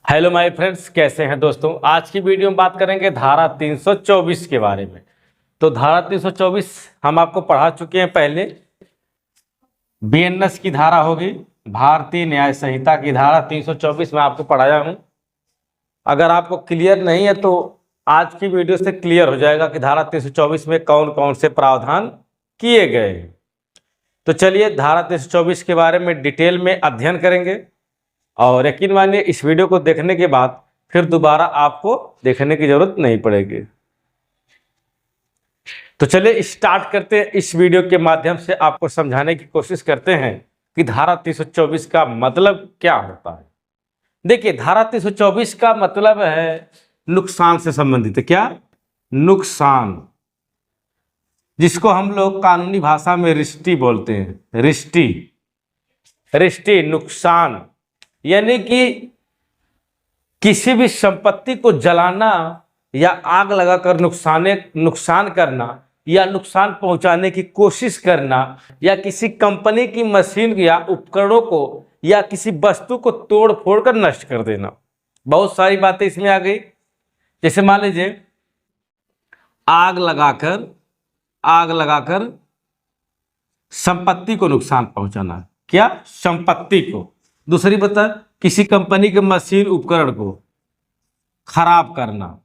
Hello my friends, कैसे हैं दोस्तों। आज की वीडियो में बात करेंगे धारा 324 के बारे में। तो धारा 324 हम आपको पढ़ा चुके हैं पहले। बीएनएस की धारा होगी, भारतीय न्याय संहिता की धारा 324 में आपको पढ़ाया हूं। अगर आपको क्लियर नहीं है तो आज की वीडियो से क्लियर हो जाएगा कि धारा 324 में कौन कौन से प्रावधान किए गए हैं। तो चलिए धारा 324 के बारे में डिटेल में अध्ययन करेंगे और यकीन मानिए इस वीडियो को देखने के बाद फिर दोबारा आपको देखने की जरूरत नहीं पड़ेगी। तो चलिए स्टार्ट करते हैं। इस वीडियो के माध्यम से आपको समझाने की कोशिश करते हैं कि धारा 324 का मतलब क्या होता है। देखिए, धारा 324 का मतलब है नुकसान से संबंधित। क्या? नुकसान, जिसको हम लोग कानूनी भाषा में रिष्टी बोलते हैं। रिष्टी नुकसान, यानी कि किसी भी संपत्ति को जलाना या आग लगाकर नुकसान करना या नुकसान पहुंचाने की कोशिश करना या किसी कंपनी की मशीन या उपकरणों को या किसी वस्तु को तोड़ फोड़ कर नष्ट कर देना। बहुत सारी बातें इसमें आ गई। जैसे मान लीजिए आग लगाकर संपत्ति को नुकसान पहुंचाना। क्या? संपत्ति को। दूसरी बता, किसी कंपनी के मशीन उपकरण को खराब करना,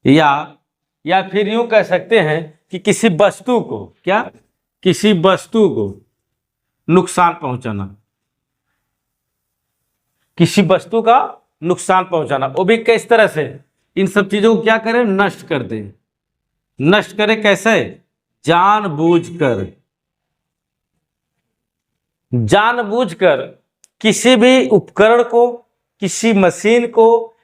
या फिर यूं कह सकते हैं कि किसी वस्तु को, क्या? किसी वस्तु को नुकसान पहुंचाना, किसी वस्तु का नुकसान पहुंचाना। वो भी किस तरह से? इन सब चीजों को क्या करें? नष्ट कर दे। नष्ट करें कैसे? जानबूझकर किसी भी उपकरण को, किसी मशीन को,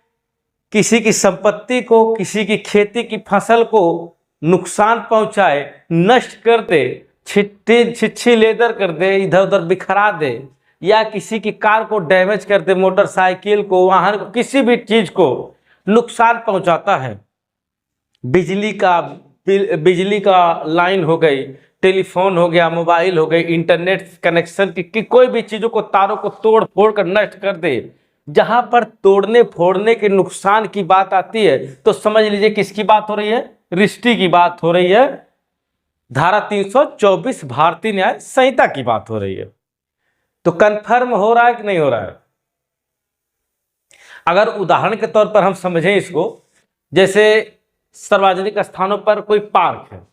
किसी की संपत्ति को, किसी की खेती की फसल को नुकसान पहुंचाए, नष्ट कर दे, छिच्छी लेदर कर दे, इधर उधर बिखरा दे, या किसी की कार को डैमेज कर दे, मोटरसाइकिल को, वाहन को, किसी भी चीज को नुकसान पहुंचाता है। बिजली का लाइन हो गई, टेलीफोन हो गया, मोबाइल हो गई, इंटरनेट कनेक्शन की कोई भी चीजों को, तारों को तोड़ फोड़ कर नष्ट कर दे। जहां पर तोड़ने फोड़ने के नुकसान की बात आती है तो समझ लीजिए किसकी बात हो रही है? रिष्टी की बात हो रही है। धारा 324 भारतीय न्याय संहिता की बात हो रही है। तो कंफर्म हो रहा है कि नहीं हो रहा है? अगर उदाहरण के तौर पर हम समझें इसको, जैसे सार्वजनिक स्थानों पर कोई पार्क है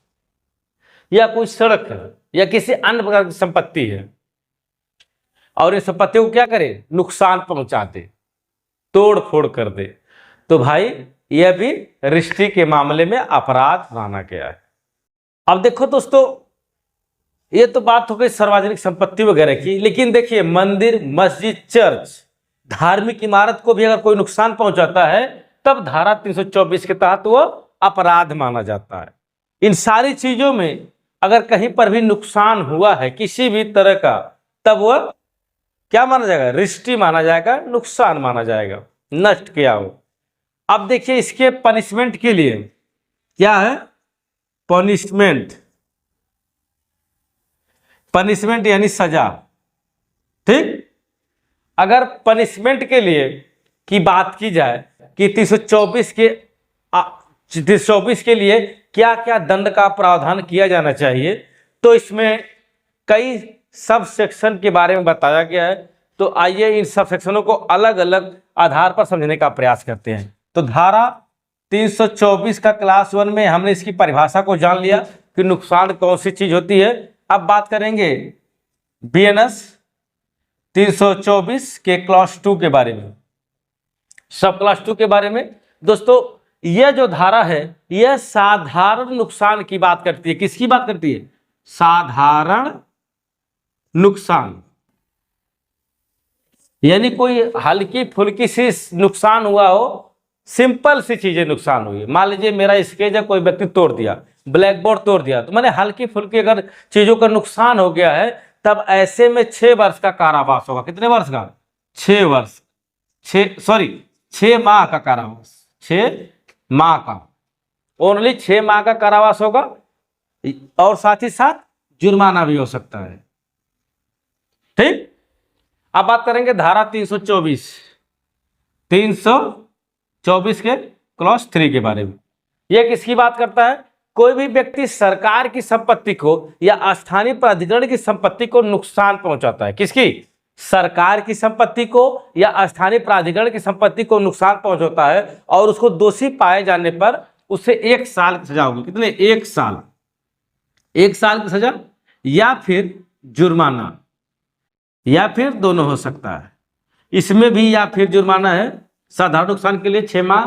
या कोई सड़क है या किसी अन्य प्रकार की संपत्ति है और इस संपत्ति को क्या करे? नुकसान पहुंचा दे, तोड़ फोड़ कर दे, तो भाई यह भी रिष्टी के मामले में अपराध माना गया है। अब देखो दोस्तों, ये तो बात हो गई सार्वजनिक संपत्ति वगैरह की, लेकिन देखिए मंदिर, मस्जिद, चर्च, धार्मिक इमारत को भी अगर कोई नुकसान पहुंचाता है तब धारा 324 के तहत वो अपराध माना जाता है। इन सारी चीजों में अगर कहीं पर भी नुकसान हुआ है किसी भी तरह का, तब वह क्या माना जाएगा? रिष्टी माना जाएगा, नुकसान माना जाएगा, नष्ट किया हो। अब देखिए इसके पनिशमेंट के लिए क्या है? पनिशमेंट यानी सजा। ठीक, अगर पनिशमेंट के लिए की बात की जाए कि 324 के लिए क्या क्या दंड का प्रावधान किया जाना चाहिए, तो इसमें कई सब सेक्शन के बारे में बताया गया है। तो आइए इन सब सेक्शनों को अलग अलग आधार पर समझने का प्रयास करते हैं। तो धारा 324 का क्लास 1 में हमने इसकी परिभाषा को जान लिया कि नुकसान कौन सी चीज होती है। अब बात करेंगे बीएनएस 324 के क्लास 2 के बारे में, सब क्लास 2 के बारे में। दोस्तों, यह जो धारा है यह साधारण नुकसान की बात करती है। किसकी बात करती है? साधारण नुकसान, यानी कोई हल्की फुल्की सी नुकसान हुआ हो, सिंपल सी चीजें नुकसान हुई। मान लीजिए मेरा स्केच है, कोई व्यक्ति तोड़ दिया, ब्लैक बोर्ड तोड़ दिया, तो मैंने हल्की फुल्की अगर चीजों का नुकसान हो गया है तब ऐसे में 6 वर्ष का कारावास होगा। कितने वर्ष का? 6 वर्ष, 6 माह का कारावास, 6 माह का, ओनली 6 माह का कारावास होगा और साथ ही साथ जुर्माना भी हो सकता है। ठीक, अब बात करेंगे धारा 324। 324 के क्लॉज 3 के बारे में। यह किसकी बात करता है? कोई भी व्यक्ति सरकार की संपत्ति को या स्थानीय प्राधिकरण की संपत्ति को नुकसान पहुंचाता है। किसकी? सरकार की संपत्ति को या स्थानीय प्राधिकरण की संपत्ति को नुकसान पहुंचाता है और उसको दोषी पाए जाने पर उसे 1 साल की सजा होगी। कितने? 1 साल। 1 साल की सजा या फिर जुर्माना, या फिर दोनों हो सकता है। इसमें भी या फिर जुर्माना है। साधारण नुकसान के लिए 6 माह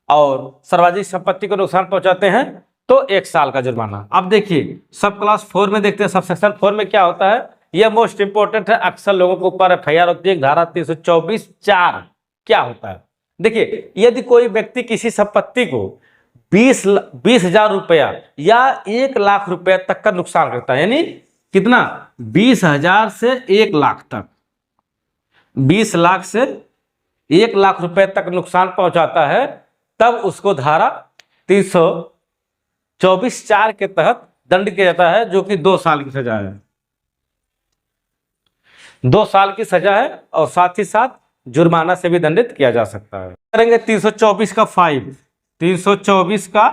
और सार्वजनिक संपत्ति को नुकसान पहुंचाते हैं तो 1 साल का जुर्माना। अब देखिए सब क्लास 4 में देखते हैं, सब सेक्शन 4 में क्या होता है। यह मोस्ट इंपोर्टेंट है। अक्सर लोगों के ऊपर एफआईआर होती है। धारा 324(4) क्या होता है? देखिए, यदि कोई व्यक्ति किसी संपत्ति को 20,000 रुपया या 1 लाख रुपया तक का नुकसान करता है, यानी कितना? 20,000 से 1 लाख तक, 20 लाख से 1 लाख रुपए तक नुकसान पहुंचाता है, तब उसको धारा 324(4) के तहत दंड किया जाता है, जो कि 2 साल की सजा है। 2 साल की सजा है और साथ ही साथ जुर्माना से भी दंडित किया जा सकता है। करेंगे 324 का 5। 324 का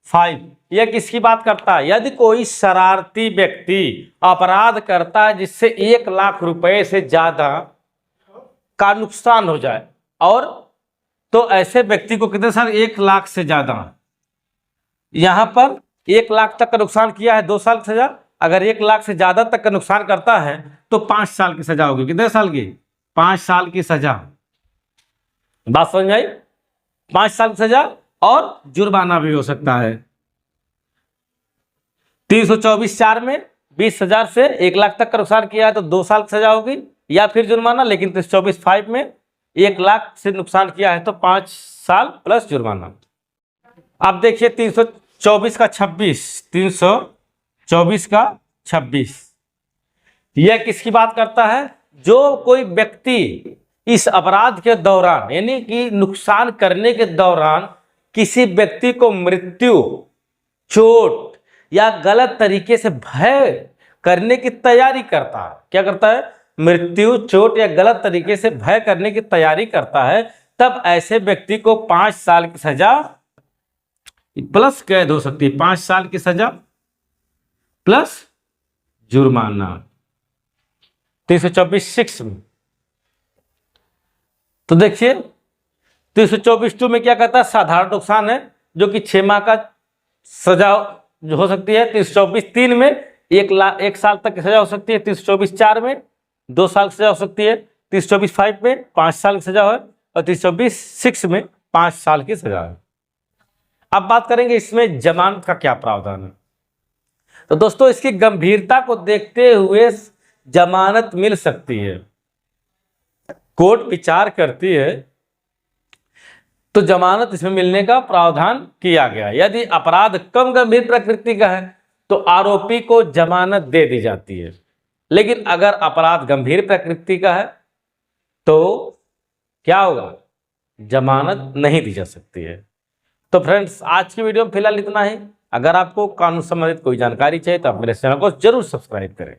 5 यह किसकी बात करता है? यदि कोई शरारती व्यक्ति अपराध करता है जिससे 1 लाख रुपए से ज्यादा का नुकसान हो जाए, और तो ऐसे व्यक्ति को कितने साल? 1 लाख से ज्यादा। यहां पर 1 लाख तक का नुकसान किया है, 2 साल की सजा। अगर 1 लाख से ज्यादा तक का नुकसान करता है तो 5 साल की सजा होगी। कितने साल की? 5 साल की सजा। बात समझ आई? 5 साल की सजा और जुर्माना भी हो सकता है। 324(4) में 20,000 से 1 लाख तक का नुकसान किया है तो 2 साल की सजा होगी या फिर जुर्माना। लेकिन 324(5) में 1 लाख से नुकसान किया है तो 5 साल प्लस जुर्माना। अब देखिए 324 का 26। 324 का 26 यह किसकी बात करता है? जो कोई व्यक्ति इस अपराध के दौरान, यानी कि नुकसान करने के दौरान, किसी व्यक्ति को मृत्यु, चोट या गलत तरीके से भय करने की तैयारी करता है। क्या करता है? मृत्यु, चोट या गलत तरीके से भय करने की तैयारी करता है, तब ऐसे व्यक्ति को 5 साल की सजा प्लस कैद हो सकती है। 5 साल की सजा प्लस जुर्माना। 324(6) में तो देखिए 324(2) में क्या कहता है? साधारण नुकसान है जो कि 6 माह का सजा जो हो सकती है। 324(3) में 1 साल तक की सजा हो सकती है। 324(4) में 2 साल की सजा हो सकती है। 324(5) में 5 साल की सजा है और 324(6) में 5 साल की सजा है। अब बात करेंगे इसमें जमानत का क्या प्रावधान है। तो दोस्तों, इसकी गंभीरता को देखते हुए जमानत मिल सकती है। कोर्ट विचार करती है तो जमानत इसमें मिलने का प्रावधान किया गया। यदि अपराध कम गंभीर प्रकृति का है तो आरोपी को जमानत दे दी जाती है, लेकिन अगर अपराध गंभीर प्रकृति का है तो क्या होगा? जमानत नहीं दी जा सकती है। तो फ्रेंड्स, आज की वीडियो में फिलहाल इतना ही। अगर आपको कानून संबंधित कोई जानकारी चाहिए तो आप मेरे चैनल को जरूर सब्सक्राइब करें।